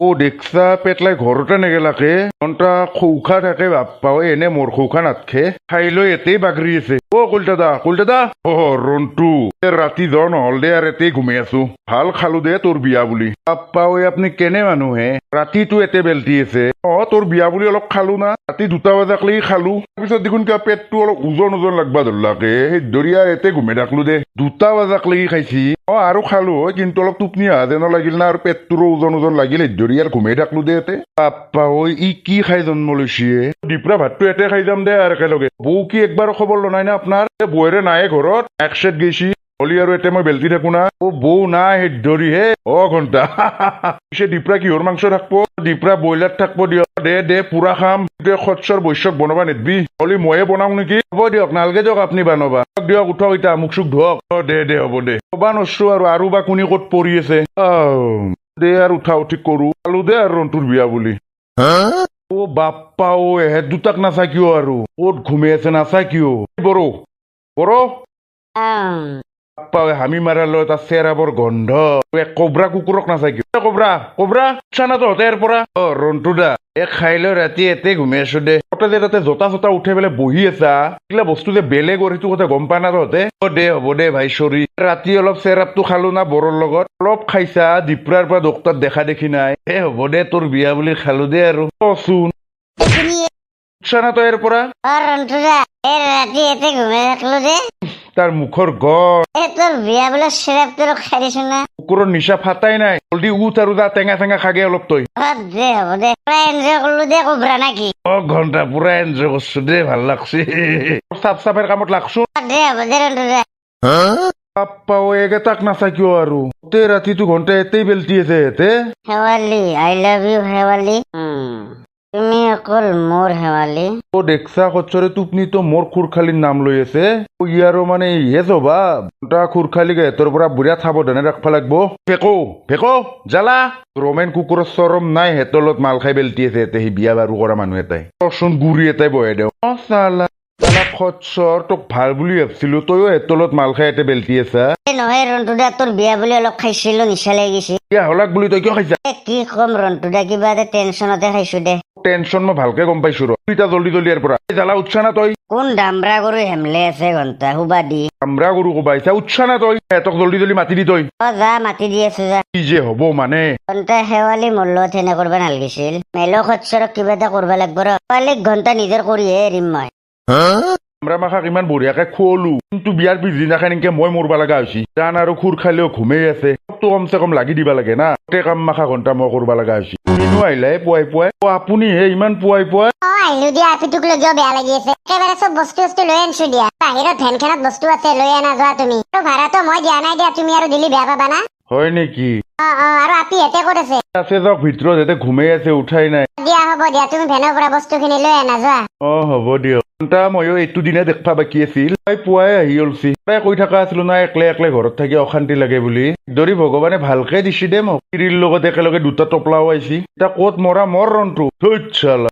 ও দেখছা পেটলাই ঘৰতে নেগেলাকে ঘণ্টা খৌখা থাকে বাপ্পাও এনে মোৰ খৌখা নাথকে খাই লৈ এতেই বাগৰি আছে। ও কলতাদা অ ৰন্টু ৰাতি জ্বৰ নহল দে আৰু এতেই ঘুমাই আছো। ভাল খালো দে তোৰ বিয়া বুলি। বাপ্পাও আপুনি কেনে মানুহে ৰাতিটো এতে বেলটি আছে। অ তোৰ বিয়া বুলি অলপ খালো না ৰাতি 2টা বজাক লাগি খালো। তাৰপিছত দেখোন কিবা পেটটো অলপ ওজন লাগবা ধৰলাকে সেই দৰিয়া এতে ঘুমাই থাকলো দে। 2টা বজাক লাগি খাইছি। অ আৰু খালো হয় কিন্তু অলপ টোপনি অহা যেন লাগিল না আৰু পেটটোৰো ওজন লাগিল দৰিয়াৰ ঘুমাই থাকলো দে এতে। বাপ্পা ঐ ই কি খাই জন্ম লৈছে। দিপৰা ভাতটো এতে খাই যাম দে আৰু একেলগে। বৌ কি একবাৰ খবৰ লনাই না আপোনাৰ? বৌৰে নাই ঘৰত এক চেট গেছি হলি আৰু এতে মই বেলতি থাকো না। ও বৌ নাই সেই ধৰি হে অ ঘন্টা পিছে দিপৰা কিহৰ মাংস থাকবো? দিপৰা ব্ৰইলাৰ থাকবো দিয়ক। দে পুৰা খাম। খচ্চৰ বৈশ্যক বনাবা নেদবি হলি ময়ে বনাও নেকি? হ'ব দিয়ক নালগে দিয়ক আপুনি বানবা দিয়ক। উঠক এতিয়া মুখ চুখ ধুৱক। দে হ'ব দে কবা নছো আৰু বা কোনে ক'ত পৰি আছে। দে আৰু উঠা উঠি কৰো চালো দে আৰু ৰন্টুৰ বিয়া বুলি। ও বাপ্পা ও এহেত দুটাক নাচা কিয় আৰু ক'ত ঘুমাই আছে নাচা কিয়? বড়ো বাপ্পা হামি মাৰাৰ লৈ তাৰ চেৰাবৰ গন্ধ। কবৰা কুকুৰক নাচাই কিয়? কবৰা চানা তহঁতে ইয়াৰ পৰা। ৰন্টু দা খাই লৈ ৰাতি এতে ঘুমাই আছো দে। তাতে জোতা চোতা উঠাই পেলাই বহি আছা এইগিলা বস্তু যে বেলেগৰ সেইটো কথা গম পা না তহঁতে? দে হ'ব দে ভাই চৰি। ৰাতি অলপ চেৰাপটো খালো না বৰৰ লগত অলপ খাইছা। দিপৰাৰ পৰা ডক্টৰ দেখা দেখি নাই। হ'ব দে তোৰ বিয়া বুলি খালো দে আৰু কচোন চানা তই ইয়াৰ পৰা। ৰাতি এতে ঘুমাই থাকলো দে। তাৰ মুখৰ গড় তোৰ বিয়া বোলে চেৰাপটো খাই দিছো না। কুকুৰৰ নিচা ফাটাই নাই। জলদি উঠ আৰু যা টেঙা খাগে অলপ তই। দে হ'ব দে পুৰা এনজয় কৰলো দে কবৰা নাকি? ঘন্টা পুৰা এনজয় কৰছো দে ভাল লাগছে। চাফ চাফেৰ কামত লাগছো। দে হ'ব দে ৰন্টু দে। বাপ্পা ও এগেতাক নাচা কিয় আৰু গোটেই ৰাতিটো ঘন্টা এতেই বেলটি আছে এতে। শেৱালি আই লাভ ইউ শেৱালি। তুমি অকল মোৰ শেৱালি। ও দেখছা কচ্চৰে টোপনিটো মোৰ খুৰখালিৰ নাম লৈ আছে। ইয়াৰো মানে ইহে জবা খুৰখালিক এহেঁতৰ পৰা বুঢ়া সাৱধানে ৰাখবা লাগবো। ভেকো জ্বালা ৰমেন কুকুৰৰ চৰম নাই হেঁতৰ লগত মাল খাই বেলটি আছে এতে সি বিয়া বাৰু কৰা মানুহ এটাই। ৰচোন গুৰি এটাই বহাই দেও। খচ্চৰ তোক ভাল বুলি ভাবছিলো তইও হেঁতৰ লগত মাল খাই এতে বেলটি আছা। নহয় ৰন্টু দা তোৰ বিয়া বুলি অলপ খাইছিলো নিচা লাগিছে। বিয়া হলাক বুলি তই কিয় খাইছা? কি কম ৰন্টু দা কিবা এটা টেনচনতে খাইছো দে। টেনচন মই ভালকে গম পাইছো ৰ জলদি ইয়াৰ পৰা জ্বালা উঠছা না তই? কোন দামৰা গৰু হেমলে আছে ঘন্টা শুবা দি। আমরা গরু কবাইছা উঠছা না তই? এতক জলদি মাতি দি তই। যা মাতি দি আছো যা। কি যে হব মানে ঘন্টা শেৱালি মোৰ লগত সেনে কৰবা নালগিছিল। মেলো খচ্চৰক কিবা এটা কৰবা লাগব ৰ। শেৱালিক ঘন্টা নিজৰ কৰিহে এৰিম মই। আমৰা মাখাক ইমান বঢ়িয়াকে খুৱলো কিন্তু বিয়াৰ পিছদিনাখন এনেকে মই মৰবা লগা হৈছি। জান আৰু খুৰ খালেও ঘুমেই আছে তো কমচে কম লাগি দিবা লাগে না। গোটেই কাম মাখা ঘন্টা মই কৰবা লগা হৈছি। কিনো আহিলে পুৱাই আপুনি হে ইমান পুৱাই আহিলো দিয়া আপিটোক লগিও বেয়া লাগি আছে। একেবাৰে চব বস্তু লৈ আনছো দিয়া। বাহিৰত ভেনখনত বস্তু আছে লৈ আনা যোৱা তুমি। ভাড়াটো মই দিয়া নাই দিয়া তুমি আৰু দিলি বেয়া পাবা না। হয় নেকি? আৰু আপি হেতে ক'ত আছে? আছে যাওক ভিতৰত হেতে ঘুমেই আছে উঠাই নাই। দিয়া হ'ব দিয়া তুমি ভেনৰ পৰা বস্তুখিনি লৈ আনা যোৱা। হ'ব দিয়ক। ময়ো এইটো দিনা দেখবা বাকী আছিল। তাই পুৱাই আহি অলছি। তাই কৈ থকা আছিলো না একলে ঘৰত থাকি অশান্তি লাগে বুলি। ধৰি ভগৱানে ভালকে দিছি দে মোক। কিৰিৰ লগত একেলগে 2টা টপলাও আইছি। এতিয়া ক'ত মৰা মৰ ৰন্টু চালা।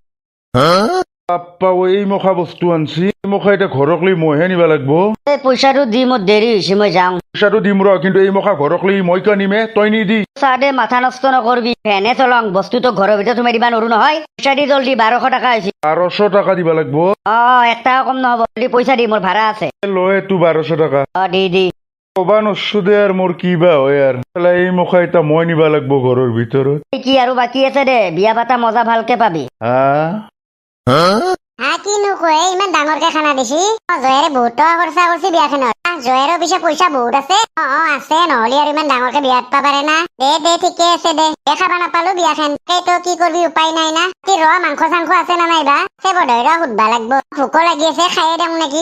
বাপ্পা এই মখা বস্তু আনছি। এই মখা এতিয়া ঘৰক লৈ মইহে নিবা লাগবো। পইচাটো দি মোৰ দেৰি হৈছে মই যাওঁ। পইচাটো দিম ৰ কিন্তু এই মখা ঘৰক লৈ মই কিয় নিমে তই নিদি। চাহ দে মাথা নষ্ট নকৰবি। ফেনে চলং বস্তুটো ঘৰৰ ভিতৰত সোমাই দিবা নোৱাৰো নহয়। পইচা দি জলদি 1200 টকা হৈছে। 1200 টাকা দিবা লাগবো। 1 টকা কম নহব। পইচা দি মোৰ ভাড়া আছে। লয় তো 1200 টাকা। দি কবা নছো দে আৰু মোৰ কি বা হয় আৰু এই মখা এতিয়া মই নিবা লাগবো ঘৰৰ ভিতৰত। কি আৰু বাকী আছে দে বিয়া পাতা মজা ভালকে পাবি। কিনো কয় ইমান ডাঙৰকে খানা দিছি। জয়াৰে বহুত টকা খৰচা কৰিছি বিয়াখনত। জয়াৰৰ পিছে পইচা বহুত আছে। আছে নহলে আৰু ইমান ডাঙৰকে বিয়া পাবা পাৰে না। দে ঠিকে আছে দে খাবা নাপালো বিয়াখন। সেইটো কি কৰবি উপায় নাই না। কি মাংস চাংস আছে না নাইবা চেবধৈৰা সুধবা লাগবো। ভোকো লাগি আছে খাইয়ে দিম নেকি।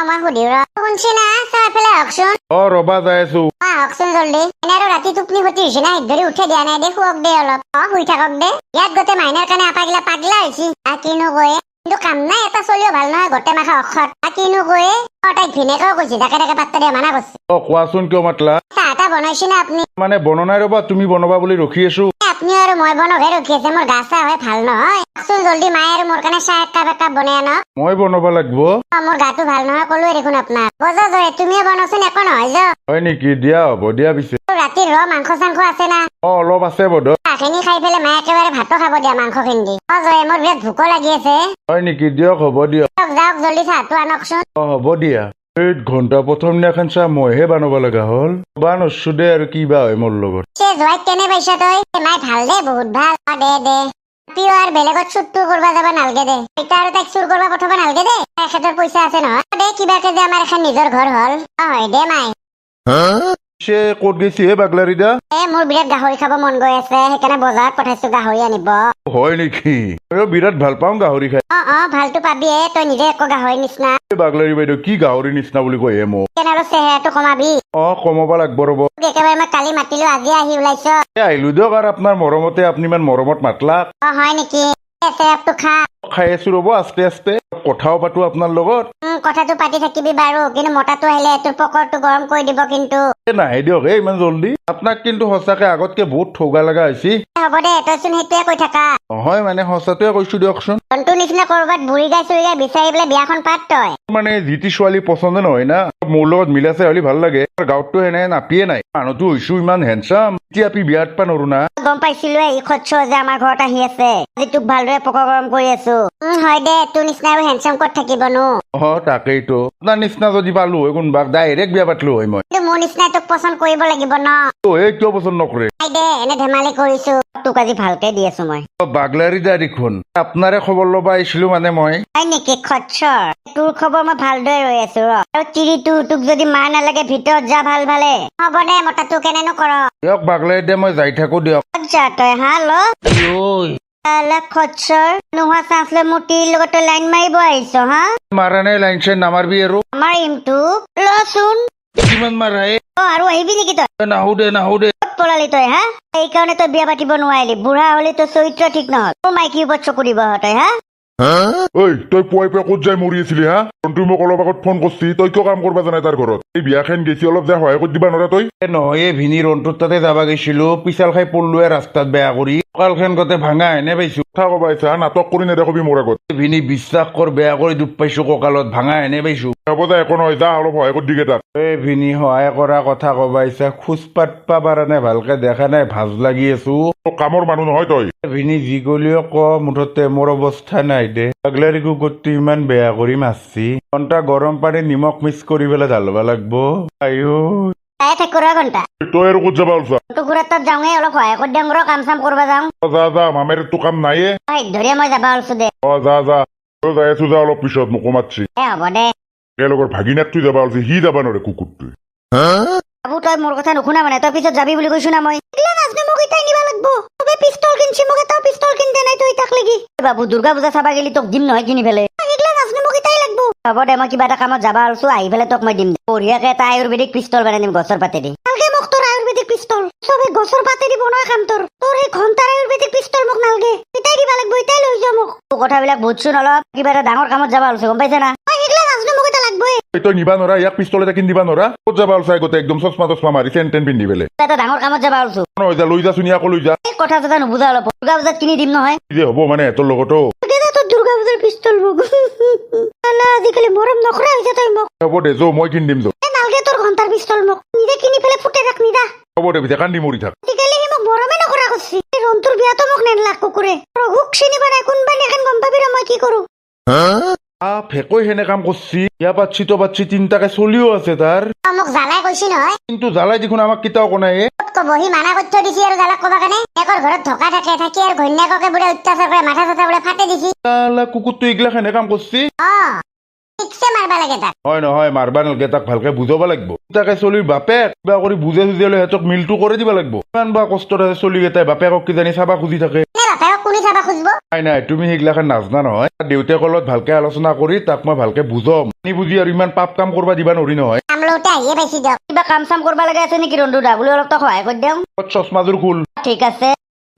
মই সুধিও শুনছি না চাহ এফালে হকচোন। ৰবা যাই আছো। হকচোন জলদি। এনে আৰু ৰাতি টোপনি ক্ষতি হৈছে না ধৰি উঠে দিয়া নাই দে শুৱক দে অলপ। শুই থাকক দে। ইয়াত গোটেই মাইনাৰ কাৰণে আপাগিলা পাগলা হৈছি। কিনো কয় কিন্তু কাম নাই এটা চলিও ভাল নহয় গোটেই মাখা অক্ষৰ। কিনো কয় তাইক ভিনেকেও কৈছি তাকে পাত্তা দিয়া মানা কৰছি। কোৱাচোন কিয় মাতলা? চাহ এটা বনাইছি না আপুনি? মানে বননাই ৰবা তুমি বনাবা বুলি ৰখি আছো। আপুনি আৰু মই বনকহে ৰখি আছে। মোৰ গা চাহ হয় ভাল নহয়। জলদি মায়ে আৰু মোৰ কাৰণে চাহ এক কাপ বনাই আনক। মই বনাবা লাগবো? মোৰ গাটো ভাল নহয় কলোৱে দেখোন আপোনাক। বজা জয় তুমিয়ে বনাচোন একো নহয় য। হয় নেকি? দিয়া হ'ব দিয়া পিছে। ৰাতি মাংস চাংস আছে না? অলপ আছে বধ। চাহখিনি খাই পেলাই মায়ে একেবাৰে ভাতো খাব দিয়া মাংসখিনি দি। জয়ে মোৰ বিৰাট ভোকো লাগি আছে। হয় নেকি? দিয়ক হ'ব দিয়ক। যাওক জল্দি চাহটো আনকচোন। হ'ব দিয়া। এই ঘণ্টা প্ৰথম দিনাখন চাহ মইহে বানাব লগা হ'ল। বা নছো দে আৰু কি বা হয় মোৰ লগত। জোৱাইক কেনে পাইছ তই? মাই ভাল দে, বহুত ভাল। দে পিও আৰু বেলেগত চুৰটো কৰিব যাব নালগে দে। এতিয়া আৰু তাইক চুৰ কৰিব পঠাব নালগে দে। এখেতৰ পইচা আছে নহয়। দে কিবাকে যে আমাৰ এখন নিজৰ ঘৰ হ'ল। হয় দে মাই। পিছে ক'ত গৈছি হে বাগলাৰী দা? মোৰ বিৰাট গাহৰি খাব মন গৈ আছে, সেইকাৰণে বজাৰত পঠাইছো গাহৰি আনিব। হয় নেকি? ময়ো বিৰাট ভাল পাওঁ গাহৰি খাই। ভালটো পাবিয়ে, তই নিজে একো গাহৰি নিচিনা। বাগলাৰী বাইদেউ কি গাহৰি নিচিনা বুলি কয় হে মোক? কেনে অলপ চেহেৰাটো কমাবি। কমাব লাগব ৰ'ব। একেবাৰে মই কালি মাতিলো, আজি আহি ওলাইছ। আহিলো দিয়ক আৰু আপোনাৰ মৰমতে আপুনি ইমান মৰমত মাতলাক। হয় নেকি? চেহেৰাটো খা। খাই আছো ৰ'ব আস্তে আস্তে। কথাও পাতো আপোনাৰ লগত। কথাটো পাতি থাকিবি বাৰু, কিন্তু মতাটো আহিলে তোৰ পকৰটো গৰম কৰি দিব কিন্তু। নাহে দিয়ক ইমান জল্দি। আপোনাক কিন্তু সঁচাকে আগতকে বহুত ঠগা লগা হৈছে। হ'ব দে, তইচোন সেইটোৱে কৈ থাকা। নহয় মানে সঁচাটোৱে কৈছো দিয়কচোন। জন্তুৰ নিচিনা কৰবাত বুঢ়ী গাই চুৰি গাই বিচাৰি পেলাই বিয়াখন পাত তই। মানে যিটি ছোৱালী পচন্দ নহয় না, মোৰ লগত মিলাছে হ'লে ভাল লাগে। গাঁৱততো সেনে নাপিয়ে নাই। মানুহতো হৈছো ইমান হেণ্ডচাম, এতিয়া আপি বিয়াত পা নৰো না। গম পাইছিলো এই খচ্চ যে আমাৰ ঘৰত আহি আছে। আজি তোক ভালদৰে পকৰ গৰম কৰি আছো। হয় দে, তোৰ নিচিনা আৰু হেণ্ডচাম ক'ত থাকিবনো। তাকেইতো। আপোনাৰ নিচিনা যদি পালো হয় কোনোবাক ডাইৰেক্ট বিয়া পাতলো হয় মই। কিন্তু মোৰ নিচিনা তোক পচন্দ কৰিব লাগিব ন। কিয় পচন্দ নকৰে? দে এনে ধেমালি কৰিছো, তোক আজি ভালকে দি আছো মই। বাগলাৰী দা দেখোন। আপোনাৰে খবৰ ল'ব আহিছিলো মানে মই। হয় নেকি খচ্চৰ? তোৰ খবৰ মই ভালদৰে ৰৈ আছো ৰ। আৰু তিৰিটো তোক যদি মাৰ নালাগে ভিতৰত যা ভাল ভালে। হ'ব দে, মতাটো কেনেনো কৰ। দিয়ক বাগলাৰী দে, মই যাই থাকো দিয়ক। যা তই হা ল। খচ্চৰ নোহোৱা চান্স লৈ মোৰ তিৰিৰ লগত তই লাইন মাৰিব আহিছ হা? মাৰা নাই লাইন চাইন নামাৰবি আৰু। আমাৰ ইমটো লচোন। কিমান মাৰা আৰু আহিবি নেকি তই? নাহো দে। ক'ত পলালি তই হা? সেইকাৰণে তই বিয়া পাতিব নোৱাৰিলি। বুঢ়া হলি তোৰ চৰিত্ৰ ঠিক নহল। মোৰ মাইকীৰ ওপৰত চকু দিব তই হা? ঐ তই পুৱাই পুৱাই ক'ত যাই মৰি আছিলি হা? তই মোক অলপ আগত ফোন কৰিছি, তই কিয় কাম কৰবা জানাই তাৰ ঘৰত? এই বিয়াখন গেছি অলপ যাই সহায় কৰি দিবা নৰা তই? নহয় এই ভিনি ৰন্টুৰ তাতে যাবা গৈছিলো, পিছাল খাই পললোৱে ৰাস্তাত বেয়া কৰি। কঁকালখন গোটে ভাঙা এনে পাইছো। কথা কবা আহিছা, নাটক কৰি নেদেখবি মোৰ আগত। ভিনি বিশ্বাস কৰ, বেয়া কৰি দুখ পাইছো কঁকালত, ভাঙা এনে পাইছো। হ'ব দে, একো নহয়, যা অলপ সহায় কৰি দিগে তাক। ভিনি সহায় কৰা কথা কবা আহিছা, খোজ পাতবা পাৰা নাই, ভালকে দেখা নাই, ভাজ লাগি আছো। কামৰ মানুহ নহয় তই। ভিনি যি গলিও ক, মুঠতে মোৰ অৱস্থা নাই দে। পাগলাৰী কুকুৰটো ইমান বেয়া কৰি মাৰছি। ঘণ্টা গৰম পানী নিমখ মিক্স কৰি পেলাই ঢালবা লাগব। আইও তাই থাকো ৰ ঘণ্টা। তই আৰু ক'ত যাবা ওলছা? টুকুৰাত তাত যাওঁহে, অলপ সহায় কৰি দিওঁ ৰ, কাম চাম কৰবা যাওঁ। যা মামেৰ তো কাম নাইয়ে। ধৰিয়ে মই যাবা ওলছো দে। যা তই যাই আছো, যা অলপ পিছত মোকো মাতছি। হ'ব দে। তেওঁলোকৰ ভাগিনাক তুই যাবা ওলছি, সি যাবা নৰে কুকুৰটোৱে। বাবু তই মোৰ কথা নুশুনা মানে, তই পিছত যাবি বুলি কৈছো না মই। নাজনো মোক ইটাই নিবা লাগবো। তবে পিস্তল কিনছি, মোক এটা পিস্তল কিনতে নাই তই তাক লাগি। বাবু দুৰ্গা পূজা চাবা গেলি তোক দিম নহয় কিনি পেলাই। এইগিলা নাজনো মোক ইটাই লাগবো। হ'ব দে, মই কিবা এটা কামত যাবা ওলছো, আহি পেলাই তোক মই দিম। বঢ়িয়াকে এটা আয়ুৰ্বেদিক পিস্তল বনাই দিম গছৰ পাতেদি। নালগে মোক তোৰ আয়ুৰ্বেদিক পিস্তল, চবে গছৰ পাতেদি বনোৱা কাম তোৰ। তোৰ সেই ঘণ্টাৰ আয়ুৰ্বেদিক পিস্তল মোক নালগে। ইটাই দিবা লাগবো, ইটাই লৈ যা মোক। কথাবিলাক বুজছোন অলপ, কিবা এটা ডাঙৰ কামত যাবা ওলছো, গম পাইছা না? এইগিলা নাজনো মোক এটা লাগবই। তই নিবা নৰা, ইয়াক পিস্তল এটা কিন দিবা নৰা। ক'ত যাবা ওলছা গোটেই একদম চচমা তচমা মাৰি চেন টেন পিন্ধি পেলাই? এটা ডাঙৰ কামত যাবা ওলছো। নহয় যা, লৈ যাচোন ইয়াকো লৈ যা। কথা চথা নুবুজা অলপ, দুৰ্গা পূজাত কিনি দিম নহয়। যে হ'ব মানে তোৰ লগতো। দুৰ্গা পূজাৰ পিস্তল মোক। আজিকালি মৰম নকৰা হৈছে তই মোক। হ'ব দে, যৌ মই কিন দিম যৌ। নালগে তোৰ ঘণ্টাৰ পিস্তল মোক, নিজে কিনি পেলাই ফুটে ৰাখ নিদা। হ'ব দে, পিছে কান্দি মৰি থাক। আজিকালি সি মোক মৰমে নকৰা কৰছি। ৰন্তুৰ বিয়াতো মোক নেনলাক কুকুৰে। প্ৰভুক চিনিবা নাই, কোনবা নেখান গম পাবি ৰ মই কি কৰো। ফেকৈ সেনে কাম কৰছি। ইয়া পাচ্ছি তো পাচ্ছি, তিনটাকে চলিও আছে তাৰ। মোক জ্বালাই কৈছি নহয়। কিন্তু জ্বালাই দেখোন আমাক কেতিয়াও কোনাই। বহি মানা কৰি থৈ দিছি আৰু জ্বালাক কবা কাৰণে। একৰ ঘৰত ধকা থাকে, থাকি আৰু ঘৈণীয়েককে বোলে অত্যাচাৰ কৰে, মাথা চাথা বোলে ফাটে দিছি। কুকুৰটো এইগিলা সেনে কাম কৰছি। ঠিকছে মাৰবা লাগে তাক। নহয় মাৰবা নালগে, তাক ভালকে বুজাব লাগব। তাকে চলিৰ বাপেক কিবা কৰি বুজে চুজে লৈ সিহঁতক মিলটো কৰি দিব লাগব। ইমান বা কষ্টত আছে চলি কেইটাই, বাপেকক কিজানি চাবা খুজি থাকে। বাপেকক কোনে চাবা খুজিব? নাই তুমি সেইগিলাখন নাজনা নহয়। দেউতাকৰ লগত ভালকে আলোচনা কৰি তাক মই ভালকে বুজাম। নি বুজি আৰু ইমান পাপ কাম কৰবা দিবা নৰি নহয়। কাম লওঁতে আহিয়ে পাইছি দিয়ক। কিবা কাম চাম কৰবা লাগে আছে নেকি ৰন্ধু দা? বুলি অলপ তক সহায় কৰি দিওঁ। চচমাযোৰ খুল। ঠিক আছে।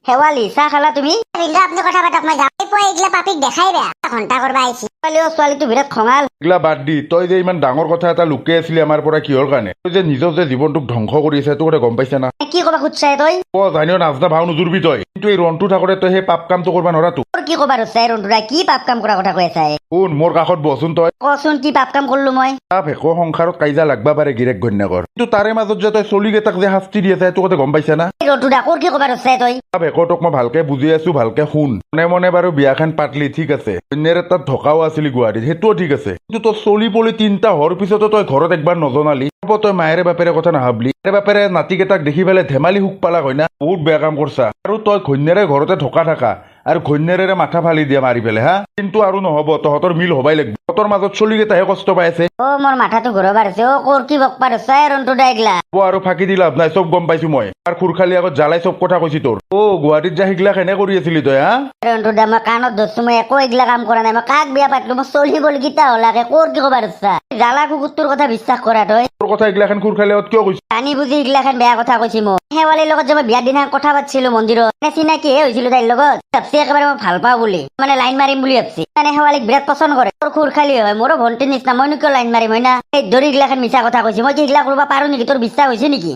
শেৱালি চাহ খালা তুমি? আপুনি কথা পাতক, মই যাওঁ। এইগিলা পাপিক দেখাই বেয়া ঘণ্টা কৰবা আহিছি। ছোৱালীটো বিৰাট খঙাল। এইগিলা বাদ দি তই যে ইমান ডাঙৰ কথা এটা লুকাই আছিলি আমাৰ পৰা কিহৰ কাৰণে? তই যে নিজৰ যে জীৱনটোক ধ্বংস কৰি আছে তোৰ গম পাইছা না? কি কবা খুদছাই তই? জানিও নাজনা ভাও নুজুৰবি তই, কিন্তু এই ৰনটো থাকোতে তই সেই পাপ কামটো কৰিব নোৱাৰা। তোৰ কি কবা ৰচাই ৰন্ধুৰা? কি পাপ কাম কৰা কথা কৈ আছাই? শুন মোৰ কাষত বহচোন তই। কচোন কি পাপ কাম কৰিলো মই? ভেকো সংসাৰত কাইজা লাগবা পাৰে গিৰেক ঘৈণীয়েকৰ, কিন্তু তাৰে মাজত যে তই চলিকেইটাক যে শাস্তি দি আছে তোৰ গম পাইছা না? ৰন্ধুৰা কোৰ কি কবা ৰচাই তই? ভেকো তোক মই ভালকে বুজি আছো, ভালকে শুন। মনে মনে বাৰু বিয়াখন পাতলি ঠিক আছে, অন্যেৰ তাত ধকাও আছিলি গুৱাহাটীত, সেইটোও ঠিক আছে, কিন্তু তই চলি পলি তিনিটা হোৱাৰ পিছতো তই ঘৰত একবাৰ নজনালি। তই মায়েৰে বাপেৰে কথা নাভাবলি। মায়েৰে বাপেৰে নাতিকেইটাক দেখি পেলাই ধেমালি সুখ পালা হয় না? বহুত বেয়া কাম কৰছা। আৰু তই ঘৈণীয়েৰে ঘৰতে ঢকা থাকা আৰু ঘৈণীয়েৰে মাথা ফালি দিয়া মাৰি পেলাই হা। কিন্তু আৰু নহব, তহঁতৰ মিল হবাই লাগিব। তহঁতৰ মাজত চলিকেইটাহে কষ্ট পাই আছে। মোৰ মাথাটো ঘূৰবা আছে। কোৰ কি বকবা ৰচাই ৰন্ধুৰা এইগিলা? আৰু ফাঁকি দি লাভ নাই, চব গম পাইছো মই। আৰু খুৰখালি আগত জ্বালাই চব কথা কৈছি তোৰ। গুৱাহাটীত যা সিগলা কেনে কৰি আছিলি তই হা? ৰন্ধুৰা মই কাণত ধৰছো, মই একো এইগিলা কাম কৰা নাই। মই কাক বিয়া পাতলো? মই চলিবল গীতা হলাকে কোৰ কি কবা ৰচা? জ্বালা কুকুৰটোৰ কথা বিশ্বাস কৰা তই? তোৰ কথা এইগিলাখন খুৰখালি আগত কিয় কৈছি? জানি বুজি এইগিলাখন বেয়া কথা কৈছি মোক। শেৱালিৰ লগত যে মই বিয়াৰ দিনা কথা পাতিছিলো মন্দিৰত, চিনাকিহে হৈছিলো তাইৰ লগত। ভাবছি একেবাৰে মই ভাল পাওঁ বুলি, মানে লাইন মাৰিম বুলি ভাবছি। মানে শেৱালিক বিৰাট পচন্দ কৰে। তোৰ খুৰখালি হয়, মোৰো ভণ্টিৰ নিচিনা, মইনো কিয় লাইন মাৰিম হয় না? সেই ধৰি এইগিলাখন মিছা কথা কৈছি। মই কি এইগিলা কৰিব পাৰো নেকি? তোৰ বিশ্বাস হৈছে নেকি?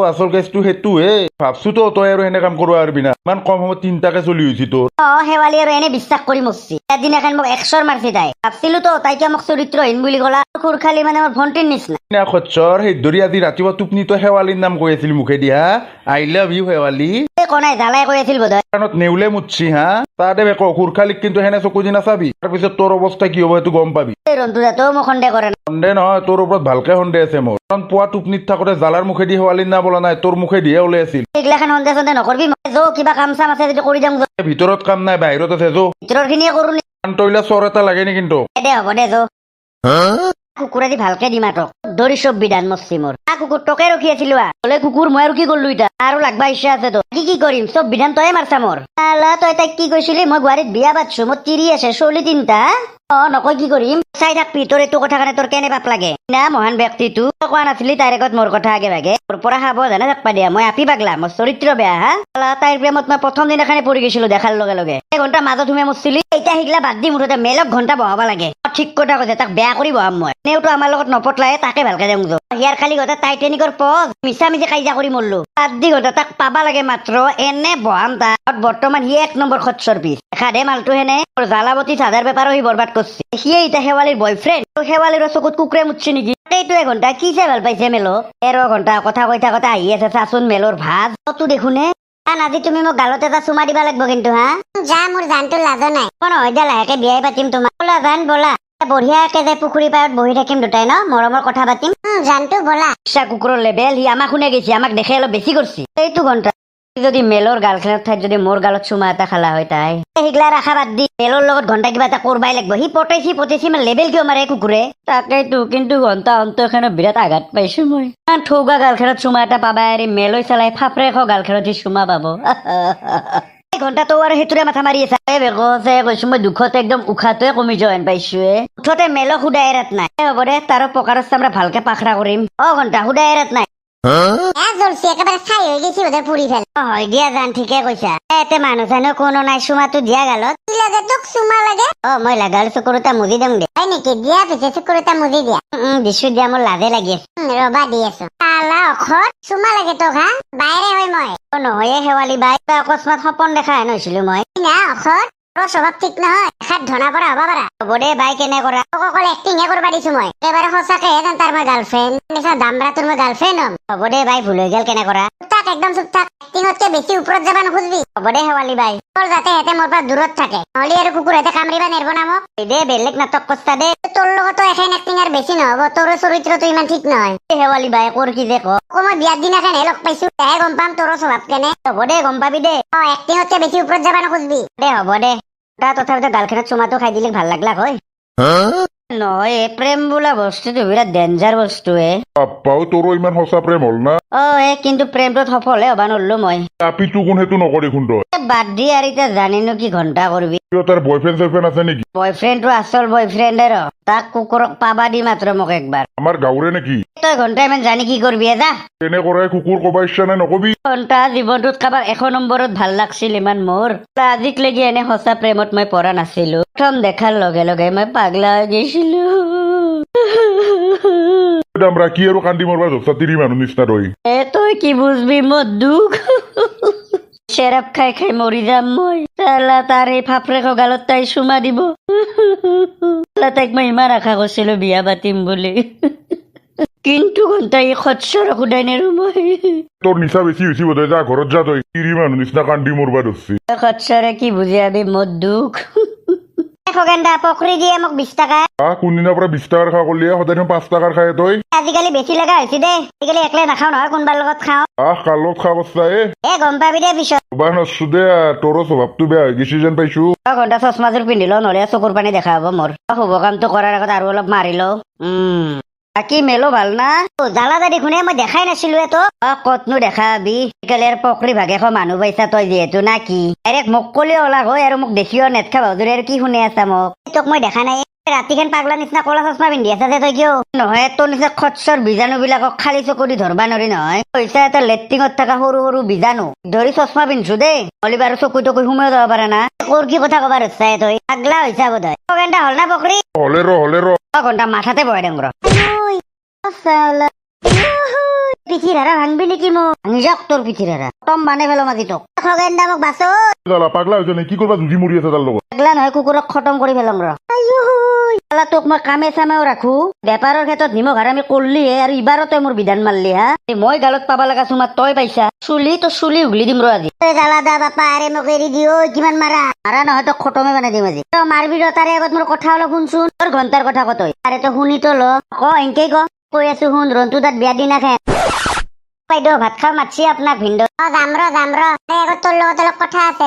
আচল কেছটো সেইটো হে। ভাবছো তো তই আৰু এনে কাম কৰিব পাৰিবি না। ইমান কম সময়ত তিনটাকে চলি হৈছি তোৰ। শেৱালি আৰু এনে বিশ্বাস কৰি মৰছি। এদিনাখন মোক একশৰ মাৰছি তাই। ভাবছিলো তো তাই কিয় মোক চৰিত্ৰহীন বুলি ক'লা। খুৰখালি মানে মোৰ ভণ্টিৰ নিচিনা। খচ্চৰ সেই ধৰি আজি ৰাতিপুৱা টোপনি তই শেৱালিৰ নাম কৈ আছিলি মুখে দিয়া। আই লাভ ইউ শেৱালি। কনাই জ্বালাই কৈ আছিল বোধ হয়। নেউলে মুতছি হা। তাতে বেকো খুৰখালিক কিন্তু সেনে চকু দি নাচাবি, তাৰপিছত তোৰ অৱস্থা কি হ'ব সেইটো গম পাবি। ৰন্ধুৰা তই মোক সন্দেহ কৰে না? সন্দেহ নহয়, তোৰ ওপৰত ভালকে সন্দেহ আছে মোৰ। কাৰণ পুৱা টোপনিত থাকোতে জালাৰ মুখেদি শেৱালিৰ নাম বোলা নাই, তোৰ মুখেদিহে ওলাই আছিল। এইগিলাখন সন্দেহ চন্দেহ নকৰবি। কিবা কাম চাম আছে যদি কৰি যাম। ভিতৰত কাম নাই, বাহিৰত আছে যো। ভিতৰৰ খিনিয়ে কৰো নি? তইলা চৰ এটা লাগে নি কিন্তু? দে হ'ব দে যো। কুকুৰা দি ভালকে দিমা তোক। ধৰি চব বিধান মৰছি মোৰ। কুকুৰ তোকে ৰখি আছিলো বোলে কুকুৰ মই আৰু কি কৰিলো এতিয়া? আৰু লাগবা ইচ্ছা আছে তো কি কৰিম? চব বিধান তয়ে মাৰছা মোৰ। তই তাইক কি কৈছিলি? মই গুৱাহাটীত বিয়া পাতছো, মোৰ তিৰি আছে, চলি তিনটা। নকয় কি কৰিম? চাই থাকবি। তোৰ এইটো কথা কাৰণে তোৰ কেনে পাপ লাগে না? মহান ব্যক্তিটো কোৱা নাছিলি তাইৰ আগত মোৰ কথা আগে ভাগে? তোৰ পৰা সাৱধানে থাকবা দিয়া। মই আপি পাগলা, মোৰ চৰিত্ৰ বেয়া হা। তাইৰ প্ৰেমত মই প্ৰথম দিনাখানে পৰি গৈছিলো দেখাৰ লগে লগে। এঘণ্টা মাজত সোমাই মৰছিলি। এতিয়া সিগলা বাদ দি মুঠতে মেলক ঘণ্টা বহাব লাগে। ঠিক কথা কৈছে, তাক বেয়া কৰি বহাম মই। এনেওতো আমাৰ লগত নপতলাহে, তাকে ভালকে যাম যো। ইয়াৰ খালি ঘৰতে টাইটেনিকৰ পজ মিছা মিছি কাজিয়া কৰি মৰলো। 7 দি ঘণ্টা তাক পাবা লাগে মাত্ৰ, এনে বহাম তাক। বৰ্তমান সি 1 নম্বৰ খচ্চৰ পিছ। খাদে মালটো হেনে জ্বালাবতী চাদাৰ বেপাৰো সি বৰবাদ কৰছে। সিয়ে এতিয়া শেৱালিৰ বয়ফ্ৰেণ্ড। শেৱালিৰ চকুত কুকুৰে মুতছে নেকি? এইটো এঘণ্টা কি চাই ভাল পাইছে মেলো? 13 ঘণ্টা কথা কৈ থাকোতে আহি আছে চাচোন মেলৰ ভাজ। তো দেখোনে আজি তুমি মোক গালত এটা চুমা দিবা লাগব কিন্তু হা। যা, মোৰ জানটো লাজ নাই। নহয় দিয়া, লাহেকে বিয়াই পাতিম তোমাক। ব'লা জান ব'লা, বঢ়িয়াকে যে পুখুৰী পাৰত বহি থাকিম দুটাই ন, মৰমৰ কথা পাতিম। জানটো ব'লা। কুকুৰৰ লেবেল সি আমাক শুনে গৈছে, আমাক দেখে অলপ বেছি কৰিছে। এইটো ঘণ্টা যদি মেলৰ গাৰ্লফ্ৰেণ্ডৰ ঠাইত যদি মোৰ গালত চুমা এটা খালা হয় তাই, সিগলা ৰাখা বাদ দি মেলৰ লগত ঘণ্টা কিবা এটা কৰবাই লাগব। সি পটাইছি লেবেল কিয় মাৰে কুকুৰে? তাকেইতো, কিন্তু ঘণ্টা অন্তৰখনত বিৰাট আঘাত পাইছো মই। ঠৌগা গাৰ্লফ্ৰেণ্ডত চুমা এটা পাবা এৰি মেলৈ চালাই ফাপৰে গাৰ্লফ্ৰেণ্ডত সি চুমা পাব। ঘণ্টা তো আৰু সেইটোৰে মাথা মাৰি আছে। কৈছো মই দুখতে একদম উশাহটোৱে কমি যোৱা হেন পাইছো। মুঠতে মেলক সুদাই এৰাত নাই। হ'ব দে, তাৰো পকাৰৰ চামৰা ভালকে পাখৰা কৰিম। ঘণ্টা সুদাই এৰাত নাই। জ্বলছি একেবাৰে ছাই হৈ গৈছি বোধহয় পুৰি ফেল। হয় দিয়া জান, ঠিকে কৈছা। এতে মানুহ চানুহ কোনো নাই, চুমাটো দিয়া গালত। কি লাগে তোক? চুমা লাগে? মই লাগাল চকুৰ এটা মুজি দিম দে। হয় নেকি? দিয়া পিছে চকুৰ এটা মুজি দিয়া। দিছো দিয়া, মোৰ লাজে লাগি আছে। ৰবা দি আছো। তালা অখত চুমা লাগে তোক হা? বাইৰে হয় মই। নহয়ে শেৱালি বাই, অকস্মাত সপোন দেখা হেন হৈছিলো মই। না অখত তোৰ স্বভাৱ ঠিক নহয়। এখাত ধনা পৰা হবা পাৰা। হ'ব দে বাই, কেনে কৰা? তোক অকল এক্টিংহে কৰবা দিছো মই। এবাৰে সঁচাকেহে যেন তাৰ মই গাৰ্লফ্ৰেণ্ড নিচিনা দামৰা তোৰ মই গাৰ্লফ্ৰেণ্ড হ'ম। হ'ব দে বাই, ভুল হৈ গেল, কেনে কৰা? চুপ থাক, একদম চুপ থাক। এক্টিঙতকে বেছি ওপৰত যাবা নোখোজবি। হ'ব দে শেৱালি বাই। তোৰ যাতে হেঁতে মোৰ পৰা দূৰত থাকে, নহলে আৰু কুকুৰ হেঁতে কামৰিবা নেৰব না মোক। দে বেলেগ নাটক কস্তা দে। তোৰ লগতো এখন এক্টিং আৰু বেছি নহব। তোৰ চৰিত্ৰটো ইমান ঠিক নহয়। শেৱালি বাই কৰ কি যে ক? মই বিয়াৰ দিনাখনহে লগ পাইছো, তেহে গম পাম তোৰ স্বভাৱ কেনে। হ'ব দে, গম পাবি দে। এক্টিঙতকে বেছি ওপৰত যাবা নোখোজবি। দে হ'ব দে। তথাপিতো গাৰ্লফ্ৰেণ্ডত চুমাটো খাই দিলে ভাল লাগলাক হয়। নহয়, প্ৰেম বোলা বস্তুটো বিৰাট ডেঞ্জাৰ বস্তুৱে। পাপাও তোৰো ইমান সঁচা প্ৰেম হ'ল না? কিন্তু প্ৰেমটোত সফলহে হবা নৰলো মই। তাপিতো কোন সেইটো নকৰি খুন্দ? বাদ দি আৰু এতিয়া জানিনো কি ঘণ্টা কৰবি। তাৰ বয়ফ্ৰেণ্ড চয়ফ্ৰেণ্ড আছে নেকি? বয়ফ্ৰেণ্ডটো আচল বয়ফ্ৰেণ্ডে ৰ। তাক কুকুৰক পাবা দি মাত্ৰ মোক একবাৰ। আমাৰ গাঁৱৰে নেকি? তই ঘণ্টা ইমান জানি কি কৰবি যা। তেনে কৰাই কুকুৰ কবা ইচ্ছা নাই নকবি। ঘণ্টা জীৱনটোত কাবাক 1 নম্বৰত ভাল লাগছিল ইমান মোৰ। আজিক লাগি এনে সঁচা প্ৰেমত মই পৰা নাছিলো। প্ৰথম দেখাৰ লগে লগে মই পাগলা হৈ গৈছিলো আমৰা কি আৰু কান্দি মৰবা ধৰছা তিৰি মানুহ নিচিনা ৰৈ এ তই কি বুঝবি মোৰ দুখ চেৰাপ খাই খাই মৰি যাম মই চালা তাৰ এই ফাপৰেক গালত তাই চুমা দিব চালা তাইক মই ইমান আশা কৰিছিলো বিয়া পাতিম বুলি কিন্তু তাই খচ্চৰ সোধাই নেৰো মই তোৰ নিচা বেছি হৈছে বোধহয় যা ঘৰত যা তই তিৰি মানুহ নিচিনা কান্দি মৰবা ধৰছি খচ্চৰে কি বুজিয়াবি মোৰ দুখ খগেন্দা পকৰি দিয়ে মোক 20 টকা কোনদিনাৰ পৰা 20 টকাৰ খা কৰিলি সদায় 5 টকাৰ খায় তই আজিকালি বেছি লগা হৈছে দে আজিকালি একলে নাখাও নহয় কোনবাৰ লগত খাওঁ কালত খা বস্তা এ গম পাবি দে পিছত কবা নাচছো দে তোৰো স্বভাৱটো বেয়া হৈ গৈছে যেন পাইছো ঘণ্টা চশমাযোৰ পিন্ধি লওঁ নহলে চকুৰ পানী দেখা হব মোৰ শুভ কামটো কৰাৰ আগত আৰু অলপ মাৰি লওঁ বাকী মেলো ভাল না জ্বালা দাদি শুনে মই দেখাই নাছিলো এতো কতনো দেখাবি আজিকালি পকৰি ভাগে মানুহ পাইছা তই যিহেতু না কি ডাইৰেক্ট মোক কলেও ওলাগ হয় আৰু মোক দেখিও নেট খাব যদি আৰু কি শুনি আছা মোক তোক মই দেখা নাই ৰাতিখন পাগলা নিচিনা কলা চশমা পিন্ধি আছা যে তই কিয় নহয় তোৰ নিচিনা খচ্চৰ বীজাণু বিলাকক খালি চকু দি ধৰবা নৰি নহয় পইচা এটা লেট্ৰিঙত থকা সৰু সৰু বীজাণু ধৰি চশমা পিন্ধছো দেই নহলে বাৰু চকু টকু সোমাই যাব পাৰে না তোৰ কি কথা কবাৰ ইচ্ছা তই পাগলা হৈছা বোধ হয় ঘণ্টা হল না পকৰি হলে ৰ ঘণ্টা মাথাতে বহাই দিম ৰ পিঠিৰ হাৰা ভাঙবি নেকি মোক ভাঙি যাওক তোৰ পিঠিৰ হাৰা কম মানে পেলো মাজি তোক খগেন্দা মোক বাচো পাগলা হৈছে নে কি কৰবা যুঁজি মৰি আছে তাৰ লগত পাগলা নহয় কুকুৰক খতম কৰি পেলাম ৰ তোক মই কামে চামেও ৰাখো বেপাৰৰ ক্ষেত্ৰত নিমখ হাৰামি কৰলিহে আৰু ইবাৰো তই মোৰ বিধান মাৰলি হা মই গালত পাবা লগা চুমাত তই পাইছা চুলি তো চুলি উঘলি দিম ৰ আজি জ্বালা দা বাপা আৰে মোক এৰি দিও কিমান মাৰা নহয় তই খতমে বনাই দিম আজি তই মাৰবি ৰ তাৰে আগত মোৰ কথা অলপ শুনচোন তোৰ ঘণ্টাৰ কথা কতই আৰে তই শুনি তো ল এনকেই কৈ আছো শুন ৰন্তু তাত বিয়া দিনা খাই বাইদেউ ভাত খাও মাতছি আপোনাক ভিন্দো যাম ৰ আগত তোৰ লগত অলপ কথা আছে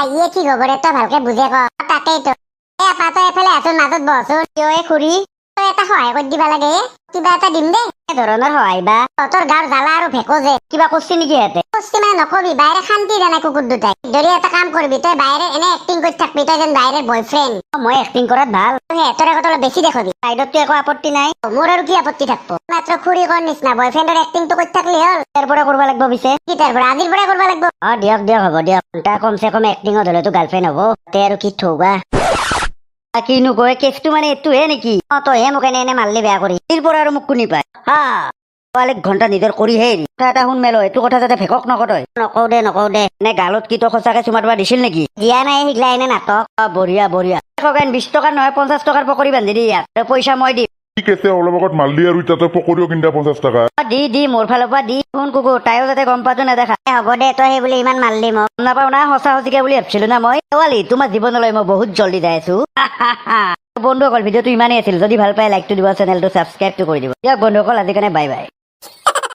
ইয়ে কি খবৰ তই ভালকে বুজে ক তাকেইতো তই এফালে আছোন মাজত বহচোন কিয় খুৰী তই এটা সহায় কৰি দিবা লাগে কিবা এটা দিম দে ধৰণৰ সহায় বা তহঁতৰ গাঁৱৰ জ্বালা আৰু ভেকো যে কিবা কৰছি নেকি সিহঁতে কৰছি মানে নকবি বাহিৰে শান্তি দে নাই কুকুৰ দুটাই যদি এটা কাম কৰিবি তই বাহিৰে এনে এক্টিং কৰি থাকবি তই যেন বাহিৰে বয়ফ্ৰেণ্ড মই এক্টিং কৰাত ভাল সিহঁতৰ আগত অলপ বেছি দেখবি চাইডততো একো আপত্তি নাই মোৰ আৰু কি আপত্তি থাকব মাত্ৰ খুৰী কৰ নিচিনা বয়ফ্ৰেণ্ডৰ এক্টিংটো কৰি থাকলি হ'ল তাৰ পৰা কৰিব লাগিব পিছে কি তাৰ পৰা আজিৰ পৰা কৰিব লাগিব দিয়ক হ'ব দিয়ক তাৰ কমচে কম এক্টিঙত হলেতো গাৰ্লফ্ৰেণ্ড হ'ব তে আৰু কি থবা কিনো কয় কেছটো মানে এইটোহে নেকি তইহে মোক এনে মাৰলি বেয়া কৰি তিৰ পৰা আৰু মোক কোনি পায় হা এক ঘণ্টা নিজৰ কৰি হে এটা শুন মেলো এইটো কথা যাতে ভেকক নকয় নকওঁ দে নে গালত কি তই সঁচাকে চুমা তোমাৰ দিছিল নেকি দিয়া নাই শিকলা এনে নাটক বঢ়িয়া 20 টকাৰ নহয় 50 টকাৰ পকৰি বান্ধি দি ইয়াত আৰু পইচা মই দিম ঠিক আছে অলপ আগত মাললি আৰু তাতে পকৰিও কিনা 50 টকা দি মোৰ ফালৰ পৰা দি শুন কুকুৰ তাইও যাতে গম পাতো নেদেখা হ'ব দে তই সেই বুলি ইমান মাৰলি মোক নাপাও না সঁচা সঁচিকে বুলি ভাবছিলো না মই ছোৱালী তোমাৰ জীৱনলৈ মই বহুত জলদি যাই আছো বন্ধুসকল ভিডিঅ'টো ইমানেই আছিল যদি ভাল পায় লাইকটো দিব চেনেলটো ছাবস্ক্ৰাইবটো কৰি দিব দিয়ক বন্ধুসকল আজি কাৰণে বাই বাই